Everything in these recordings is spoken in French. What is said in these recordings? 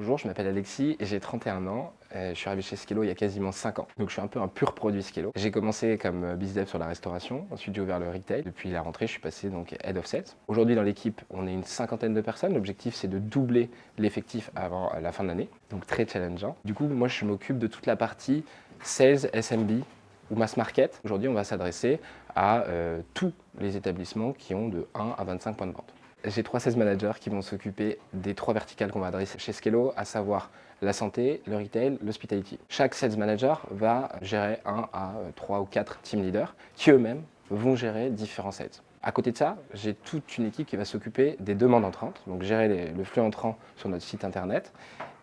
Bonjour, je m'appelle Alexis et j'ai 31 ans. Je suis arrivé chez Skello il y a quasiment 5 ans. Donc je suis un peu un pur produit Skello. J'ai commencé comme BizDev sur la restauration, ensuite j'ai ouvert le retail. Depuis la rentrée, je suis passé donc Head of Sales. Aujourd'hui dans l'équipe, on est une cinquantaine de personnes. L'objectif c'est de doubler l'effectif avant la fin de l'année, donc très challengeant. Du coup, moi je m'occupe de toute la partie Sales, SMB ou Mass Market. Aujourd'hui, on va s'adresser à tous les établissements qui ont de 1 à 25 points de vente. J'ai 3 sales managers qui vont s'occuper des 3 verticales qu'on va adresser chez Skello, à savoir la santé, le retail, l'hospitality. Chaque sales manager va gérer 1 à 3 ou 4 team leaders qui eux-mêmes vont gérer différents sales. À côté de ça, j'ai toute une équipe qui va s'occuper des demandes entrantes, donc gérer le flux entrant sur notre site internet.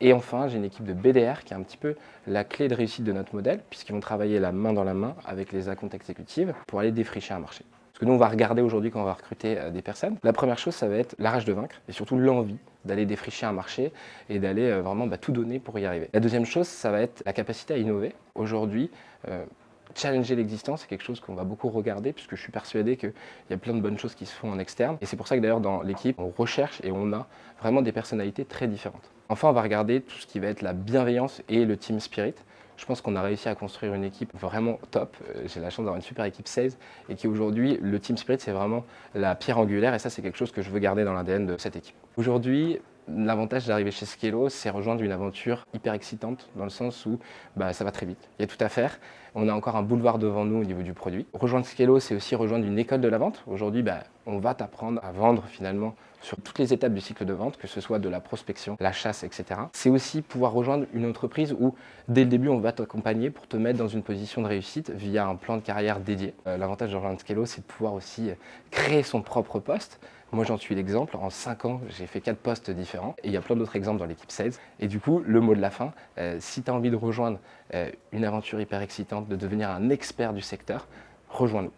Et enfin, j'ai une équipe de BDR qui est un petit peu la clé de réussite de notre modèle, puisqu'ils vont travailler la main dans la main avec les accounts exécutives pour aller défricher un marché. Ce que nous, on va regarder aujourd'hui quand on va recruter des personnes, la première chose, ça va être la rage de vaincre et surtout l'envie d'aller défricher un marché et d'aller vraiment tout donner pour y arriver. La deuxième chose, ça va être la capacité à innover. Aujourd'hui, challenger l'existant, c'est quelque chose qu'on va beaucoup regarder puisque je suis persuadé qu'il y a plein de bonnes choses qui se font en externe. Et c'est pour ça que d'ailleurs dans l'équipe, on recherche et on a vraiment des personnalités très différentes. Enfin, on va regarder tout ce qui va être la bienveillance et le team spirit. Je pense qu'on a réussi à construire une équipe vraiment top. J'ai la chance d'avoir une super équipe sales et qui aujourd'hui, le team spirit, c'est vraiment la pierre angulaire et ça, c'est quelque chose que je veux garder dans l'ADN de cette équipe. Aujourd'hui, l'avantage d'arriver chez Skello, c'est rejoindre une aventure hyper excitante dans le sens où ça va très vite. Il y a tout à faire. On a encore un boulevard devant nous au niveau du produit. Rejoindre Skello, c'est aussi rejoindre une école de la vente. Aujourd'hui, on va t'apprendre à vendre finalement sur toutes les étapes du cycle de vente, que ce soit de la prospection, la chasse, etc. C'est aussi pouvoir rejoindre une entreprise où, dès le début, on va t'accompagner pour te mettre dans une position de réussite via un plan de carrière dédié. L'avantage de rejoindre Skello, c'est de pouvoir aussi créer son propre poste. Moi, j'en suis l'exemple. En 5 ans, j'ai fait 4 postes différents. Et il y a plein d'autres exemples dans l'équipe sales. Et du coup, le mot de la fin, si tu as envie de rejoindre une aventure hyper excitante, de devenir un expert du secteur, rejoins-nous.